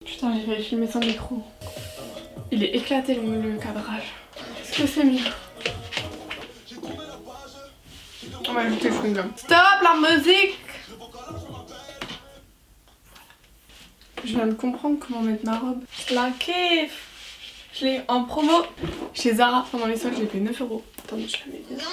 Putain, j'ai failli filmer sans micro. Il est éclaté le cadrage. Est-ce que c'est mieux? On va ajouter le chewing-gum. Stop la musique! Je viens de comprendre comment mettre ma robe. La kiffe! Je l'ai en promo chez Zara pendant les soldes, j'ai payé 9 €. Attendez, je la mets bien.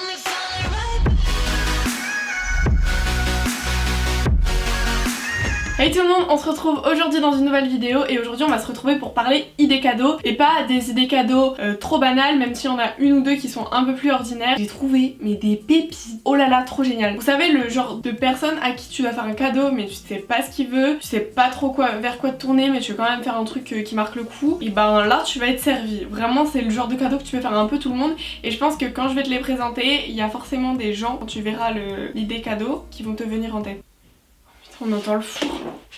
Hey tout le monde, on se retrouve aujourd'hui dans une nouvelle vidéo et aujourd'hui on va se retrouver pour parler idées cadeaux et pas des idées cadeaux trop banales, même s'il y en a une ou deux qui sont un peu plus ordinaires. J'ai trouvé mais des pépites, oh là là, trop génial. Vous savez, le genre de personne à qui tu vas faire un cadeau mais tu sais pas ce qu'il veut, tu sais pas trop vers quoi te tourner mais tu veux quand même faire un truc qui marque le coup, et ben là tu vas être servi. Vraiment c'est le genre de cadeau que tu peux faire à un peu tout le monde et je pense que quand je vais te les présenter, il y a forcément des gens, quand tu verras l'idée cadeau, qui vont te venir en tête. On entend le four.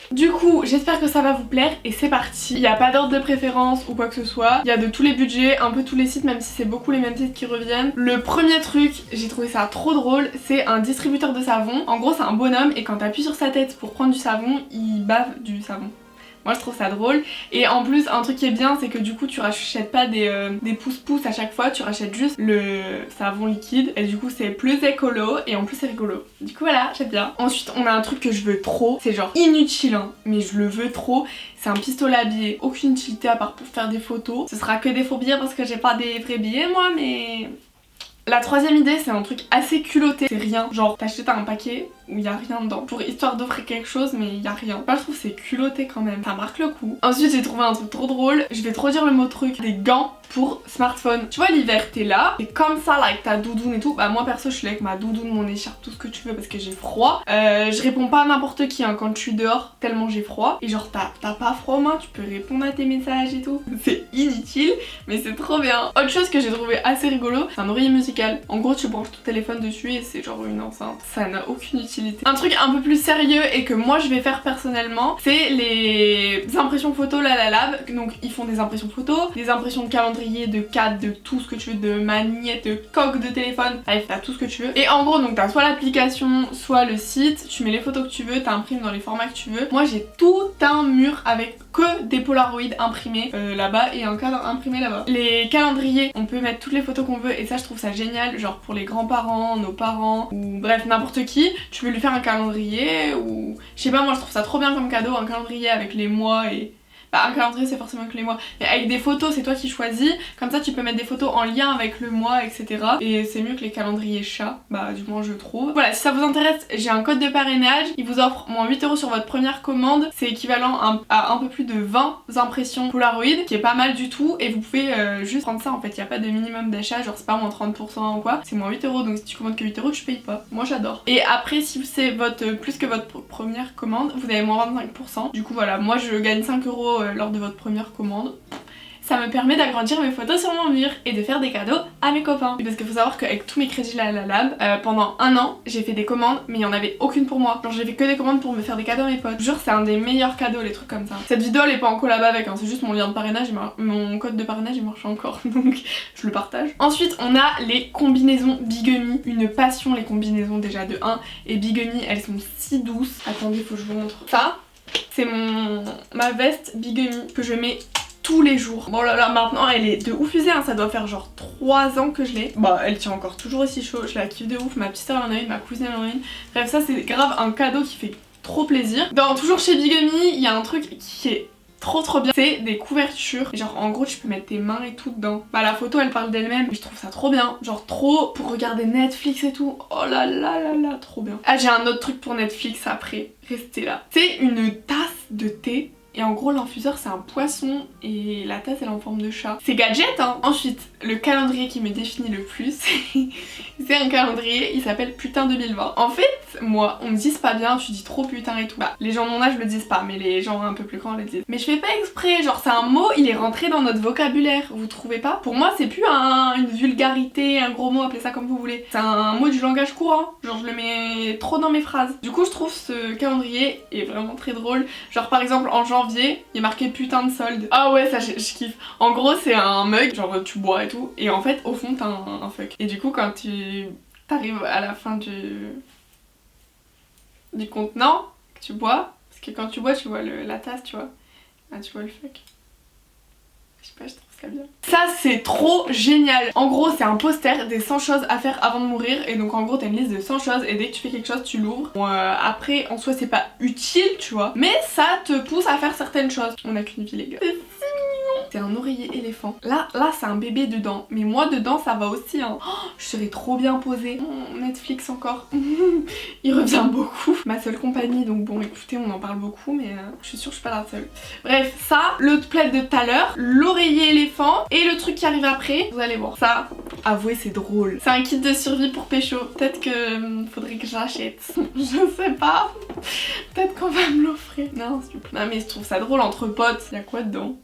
Du coup, j'espère que ça va vous plaire et c'est parti. Il n'y a pas d'ordre de préférence ou quoi que ce soit. Il y a de tous les budgets, un peu tous les sites, même si c'est beaucoup les mêmes sites qui reviennent. Le premier truc, j'ai trouvé ça trop drôle, c'est un distributeur de savon. En gros, c'est un bonhomme et quand t'appuies sur sa tête pour prendre du savon, il bave du savon. Moi je trouve ça drôle et en plus un truc qui est bien c'est que du coup tu rachètes pas des pouces-pouces à chaque fois, tu rachètes juste le savon liquide et du coup c'est plus écolo et en plus c'est rigolo. Du coup voilà, j'aime bien. Ensuite on a un truc que je veux trop, c'est genre inutile hein, mais je le veux trop. C'est un pistolet à billets, aucune utilité à part pour faire des photos. Ce sera que des faux billets parce que j'ai pas des vrais billets moi mais... La troisième idée c'est un truc assez culotté, c'est rien, genre t'achètes un paquet où il y a rien dedans pour histoire d'offrir quelque chose mais il y a rien. Moi je trouve c'est culotté quand même, ça marque le coup. Ensuite j'ai trouvé un truc trop drôle, je vais trop dire le mot truc, des gants pour smartphone. Tu vois l'hiver t'es là, t'es comme ça là avec ta doudoune et tout, bah moi perso je suis là avec ma doudoune, mon écharpe, tout ce que tu veux parce que j'ai froid. Je réponds pas à n'importe qui hein, quand je suis dehors tellement j'ai froid et genre t'as pas froid aux mains, tu peux répondre à tes messages et tout. C'est inutile mais c'est trop bien. Autre chose que j'ai trouvé assez rigolo, c'est un oreiller musical. En gros tu branches ton téléphone dessus et c'est genre une enceinte, ça n'a aucune utilité. Un truc un peu plus sérieux et que moi je vais faire personnellement, c'est les impressions photos La Lab. Donc ils font des impressions photos, des impressions de calendrier, de cadre, de tout ce que tu veux, de magnettes, de coques de téléphone, bref t'as tout ce que tu veux. Et en gros donc t'as soit l'application, soit le site, tu mets les photos que tu veux, t'imprimes dans les formats que tu veux. Moi j'ai tout un mur avec que des polaroïds imprimés là-bas et un cadre imprimé là-bas. Les calendriers, on peut mettre toutes les photos qu'on veut et ça je trouve ça génial, genre pour les grands-parents, nos parents ou bref n'importe qui, tu peux lui faire un calendrier ou je sais pas, moi je trouve ça trop bien comme cadeau, un calendrier avec les mois et... Bah un calendrier c'est forcément que les mois, mais avec des photos c'est toi qui choisis, comme ça tu peux mettre des photos en lien avec le mois etc. Et c'est mieux que les calendriers chats, bah du moins je trouve. Voilà, si ça vous intéresse, j'ai un code de parrainage, il vous offre moins 8 € sur votre première commande, c'est équivalent à un peu plus de 20 impressions Polaroid, qui est pas mal du tout, et vous pouvez juste prendre ça en fait, il n'y a pas de minimum d'achat, genre c'est pas moins 30% ou quoi, c'est moins 8 €, donc si tu commandes que 8 € tu payes pas, moi j'adore. Et après si c'est plus que votre première commande, vous avez moins 25%, du coup voilà, moi je gagne 5 € lors de votre première commande. Ça me permet d'agrandir mes photos sur mon mur et de faire des cadeaux à mes copains. Parce qu'il faut savoir qu'avec tous mes crédits La Lab, pendant un an, j'ai fait des commandes, mais il n'y en avait aucune pour moi. Genre j'ai fait que des commandes pour me faire des cadeaux à mes potes. Je jure, c'est un des meilleurs cadeaux, les trucs comme ça. Cette vidéo elle est pas en collab avec, hein, c'est juste mon lien de parrainage, mon code de parrainage il marche encore, donc je le partage. Ensuite on a les combinaisons Bigemi, une passion les combinaisons déjà de 1. Et Bigemi elles sont si douces. Attendez, faut que je vous montre. Ça, c'est ma veste Bigemi que je mets tous les jours. Bon là là, maintenant elle est de ouf usée hein, ça doit faire genre 3 ans que je l'ai. Bah elle tient encore toujours aussi chaud, je la kiffe de ouf, ma petite soeur en a une, ma cousine en a une. Bref ça c'est grave un cadeau qui fait trop plaisir. Toujours chez Bigemi, il y a un truc qui est trop bien, c'est des couvertures. Genre en gros tu peux mettre tes mains et tout dedans. Bah la photo elle parle d'elle-même, je trouve ça trop bien. Genre trop pour regarder Netflix et tout. Oh là là là là, trop bien. Ah j'ai un autre truc pour Netflix après, restez là. C'est une tasse de thé. Et en gros l'infuseur c'est un poisson et la tasse elle est en forme de chat. C'est gadget hein. Ensuite le calendrier qui me définit le plus c'est un calendrier, il s'appelle Putain 2020. En fait moi on me dit pas bien, tu dis trop putain et tout. Bah les gens de mon âge le disent pas mais les gens un peu plus grands le disent. Mais je fais pas exprès, genre c'est un mot, il est rentré dans notre vocabulaire, vous trouvez pas? Pour moi c'est plus une vulgarité, un gros mot, appelez ça comme vous voulez. C'est un mot du langage courant, genre je le mets trop dans mes phrases. Du coup je trouve ce calendrier est vraiment très drôle. Genre par exemple en janvier, il y a marqué putain de solde. Ah ouais ça je kiffe. En gros c'est un mug, genre tu bois et tout, et en fait au fond t'as un fuck. Et du coup quand tu t'arrives à la fin du contenant que tu bois, parce que quand tu bois tu vois la tasse tu vois, Ah tu vois le fuck. Je sais pas, je trouve ça bien. Ça c'est trop génial. En gros c'est un poster des 100 choses à faire avant de mourir. Et donc en gros t'as une liste de 100 choses et dès que tu fais quelque chose tu l'ouvres. Bon, après en soi c'est pas utile tu vois, mais ça te pousse à faire certaines choses. On a qu'une vie les gars. C'est un oreiller éléphant. Là c'est un bébé dedans. Mais moi dedans ça va aussi hein. Oh, je serais trop bien posée. Oh, Netflix encore. Il revient beaucoup. Ma seule compagnie donc bon écoutez on en parle beaucoup mais je suis sûre que je suis pas la seule. Bref ça, le plaid de tout à l'heure, l'oreiller éléphant et le truc qui arrive après. Vous allez voir. Ça, avouez c'est drôle. C'est un kit de survie pour pécho. Peut-être que faudrait que j'achète. Je sais pas. Peut-être qu'on va me l'offrir. Non s'il vous plaît. Non mais je trouve ça drôle entre potes. Y'a quoi dedans?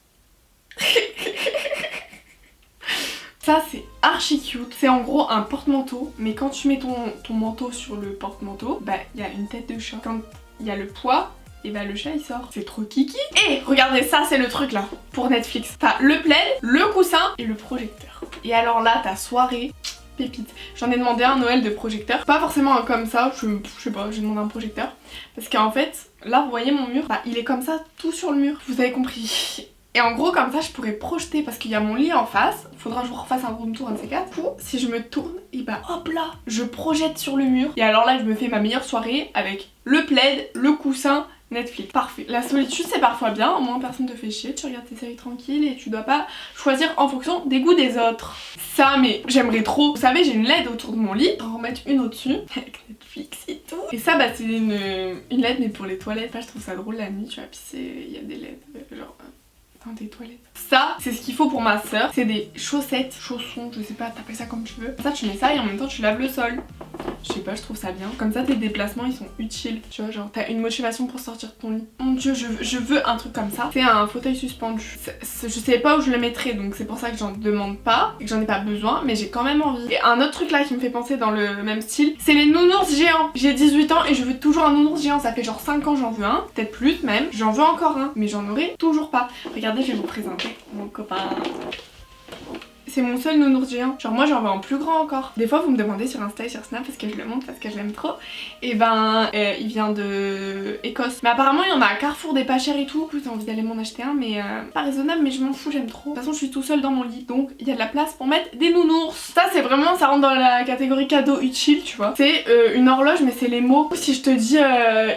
Ça c'est archi cute, c'est en gros un porte-manteau, mais quand tu mets ton manteau sur le porte-manteau, bah il y a une tête de chat. Quand il y a le poids, et bah le chat il sort. C'est trop kiki. Et regardez ça c'est le truc là, pour Netflix. T'as le plaid, le coussin et le projecteur. Et alors là ta soirée, pépite. J'en ai demandé un Noël de projecteur. Pas forcément un comme ça, je sais pas, j'ai demandé un projecteur. Parce qu'en fait, là vous voyez mon mur, bah il est comme ça tout sur le mur. Vous avez compris. Et en gros comme ça je pourrais projeter parce qu'il y a mon lit en face. Faudra que je vous refasse un room tour un de ces quatre. Du coup si je me tourne et bah hop là je projette sur le mur. Et alors là je me fais ma meilleure soirée avec le plaid, le coussin, Netflix. Parfait. La solitude c'est parfois bien, au moins personne te fait chier, tu regardes tes séries tranquilles et tu dois pas choisir en fonction des goûts des autres. Ça mais j'aimerais trop. Vous savez j'ai une LED autour de mon lit, en remettre une au-dessus avec Netflix et tout. Et ça bah c'est une LED mais pour les toilettes. Là je trouve ça drôle la nuit tu vois, puis il y a des LED genre des toilettes. Ça, c'est ce qu'il faut pour ma soeur. C'est des chaussettes, chaussons, je sais pas, t'appelles ça comme tu veux. Ça, tu mets ça et en même temps, tu laves le sol. Je sais pas, je trouve ça bien. Comme ça, tes déplacements, ils sont utiles. Tu vois, genre, t'as une motivation pour sortir de ton lit. Mon dieu, je veux un truc comme ça. C'est un fauteuil suspendu. Je sais pas où je le mettrai, donc c'est pour ça que j'en demande pas et que j'en ai pas besoin, mais j'ai quand même envie. Et un autre truc là qui me fait penser dans le même style, c'est les nounours géants. J'ai 18 ans et je veux toujours un nounours géant. Ça fait genre 5 ans j'en veux un, peut-être plus même. J'en veux encore un, mais j'en aurai toujours pas. Regardez, je vais vous présenter mon copain. C'est mon seul nounours géant. Genre moi j'en veux un plus grand encore. Des fois vous me demandez sur Insta et sur Snap parce que je le montre, parce que je l'aime trop. Et ben il vient de Écosse. Mais apparemment il y en a à Carrefour des pas chers et tout. J'ai envie d'aller m'en acheter un mais pas raisonnable, mais je m'en fous, j'aime trop. De toute façon je suis tout seule dans mon lit donc il y a de la place pour mettre des nounours. Ça c'est vraiment, ça rentre dans la catégorie cadeau utile tu vois. C'est une horloge mais c'est les mots. Si je te dis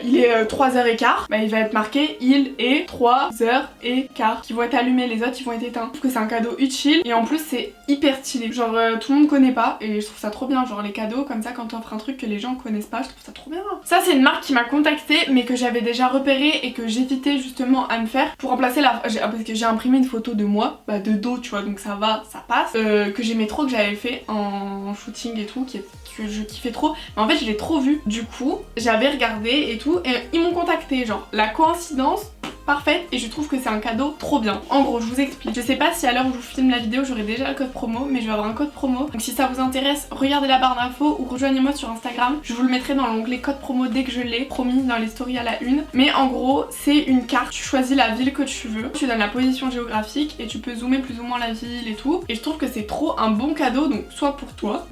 il est 3h15, bah il va être marqué il est 3h15 qui vont être allumés, les autres ils vont être éteints. Je trouve que c'est un cadeau utile et en plus c'est hyper stylé. Genre tout le monde connaît pas et je trouve ça trop bien. Genre les cadeaux comme ça quand t'offres un truc que les gens connaissent pas, je trouve ça trop bien. Ça c'est une marque qui m'a contactée mais que j'avais déjà repéré et que j'hésitais justement à me faire pour remplacer la... Parce que j'ai imprimé une photo de moi, bah de dos tu vois donc ça va, ça passe. Que j'aimais trop, que j'avais fait en shooting et tout, que je kiffais trop. Mais en fait je l'ai trop vu. Du coup j'avais regardé et tout et ils m'ont contacté. Genre la coïncidence parfaite et je trouve que c'est un cadeau trop bien. En gros je vous explique, je sais pas si à l'heure où je vous filme la vidéo j'aurai déjà le code promo mais je vais avoir un code promo, donc si ça vous intéresse regardez la barre d'infos ou rejoignez-moi sur Instagram, je vous le mettrai dans l'onglet code promo dès que je l'ai, promis dans les stories à la une. Mais en gros c'est une carte, tu choisis la ville que tu veux, tu donnes la position géographique et tu peux zoomer plus ou moins la ville et tout, et je trouve que c'est trop un bon cadeau, donc soit pour toi.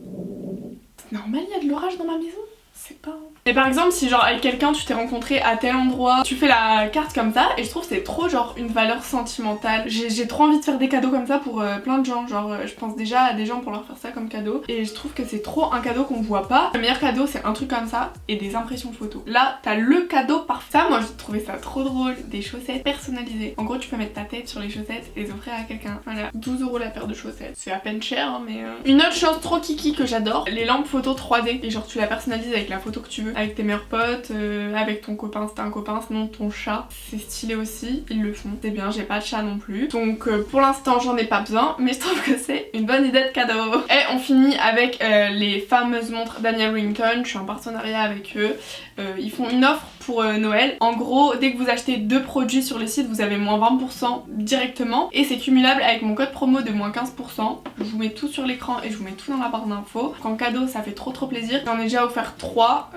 C'est normal, il y a de l'orage dans ma maison? C'est pas... Et par exemple si genre avec quelqu'un tu t'es rencontré à tel endroit, tu fais la carte comme ça et je trouve que c'est trop genre une valeur sentimentale. J'ai trop envie de faire des cadeaux comme ça pour plein de gens, genre je pense déjà à des gens pour leur faire ça comme cadeau et je trouve que c'est trop un cadeau qu'on voit pas. Le meilleur cadeau c'est un truc comme ça et des impressions photos. Là t'as le cadeau parfait. Ça moi j'ai trouvé ça trop drôle, des chaussettes personnalisées. En gros tu peux mettre ta tête sur les chaussettes et les offrir à quelqu'un. Voilà, 12 € la paire de chaussettes. C'est à peine cher hein, mais... Une autre chose trop kiki que j'adore, les lampes photo 3D. Et genre tu la personnalises avec la photo que tu veux, avec tes meilleurs potes, avec ton copain si t'as un copain, sinon ton chat. C'est stylé aussi, ils le font. C'est bien, j'ai pas de chat non plus. Donc pour l'instant j'en ai pas besoin, mais je trouve que c'est une bonne idée de cadeau. Et on finit avec les fameuses montres Daniel Wellington. Je suis en partenariat avec eux. Ils font une offre pour Noël. En gros, dès que vous achetez 2 produits sur le site, vous avez moins 20% directement. Et c'est cumulable avec mon code promo de moins 15%. Je vous mets tout sur l'écran et je vous mets tout dans la barre d'infos. En cadeau, ça fait trop plaisir. J'en ai déjà offert 3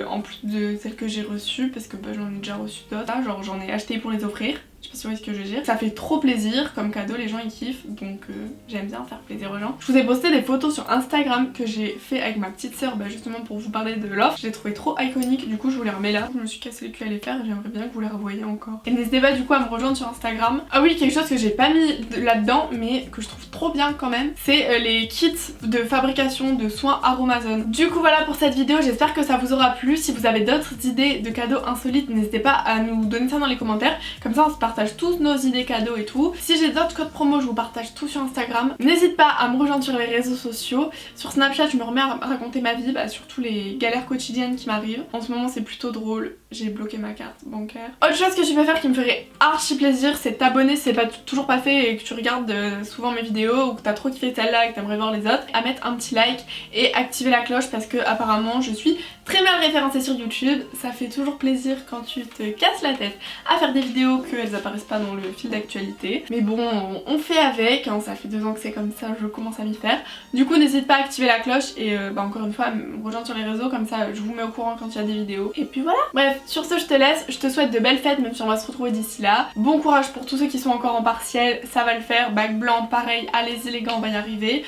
en plus de celles que j'ai reçues parce que bah, j'en ai déjà reçu d'autres. Genre j'en ai acheté pour les offrir. Je sais pas si vous voyez ce que je veux dire. Ça fait trop plaisir comme cadeau, les gens ils kiffent, donc j'aime bien faire plaisir aux gens. Je vous ai posté des photos sur Instagram que j'ai fait avec ma petite sœur, justement pour vous parler de l'offre. Je l'ai trouvé trop iconique, du coup je vous les remets là. Je me suis cassé le cul à les faire et j'aimerais bien que vous les revoyiez encore. Et n'hésitez pas du coup à me rejoindre sur Instagram. Ah oui, quelque chose que j'ai pas mis là-dedans mais que je trouve trop bien quand même, c'est les kits de fabrication de soins Aromazone. Du coup voilà pour cette vidéo, j'espère que ça vous aura plu. Si vous avez d'autres idées de cadeaux insolites, n'hésitez pas à nous donner ça dans les commentaires, comme ça on se partage tous nos idées cadeaux et tout. Si j'ai d'autres codes promo, je vous partage tout sur Instagram. N'hésite pas à me rejoindre sur les réseaux sociaux. Sur Snapchat, je me remets à raconter ma vie, surtout les galères quotidiennes qui m'arrivent. En ce moment c'est plutôt drôle, j'ai bloqué ma carte bancaire. Autre chose que tu peux faire qui me ferait archi plaisir, c'est t'abonner si c'est pas toujours pas fait et que tu regardes souvent mes vidéos ou que t'as trop kiffé celle-là et que t'aimerais voir les autres, à mettre un petit like et activer la cloche parce que apparemment je suis très mal référencée sur YouTube. Ça fait toujours plaisir quand tu te casses la tête à faire des vidéos qu'elles apparaissent pas dans le fil d'actualité. Mais bon, on fait avec, hein, ça fait 2 ans que c'est comme ça, je commence à m'y faire. Du coup n'hésite pas à activer la cloche et encore une fois à me rejoindre sur les réseaux, comme ça je vous mets au courant quand il y a des vidéos. Et puis voilà. Bref, sur ce je te laisse, je te souhaite de belles fêtes même si on va se retrouver d'ici là. Bon courage pour tous ceux qui sont encore en partiel, ça va le faire. Bac blanc pareil, allez-y les gars, on va y arriver.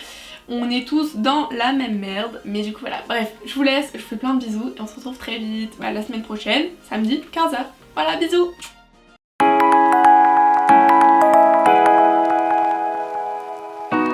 On est tous dans la même merde, mais du coup voilà. Bref, je vous laisse, je vous fais plein de bisous et on se retrouve très vite la semaine prochaine, samedi 15h. Voilà, bisous.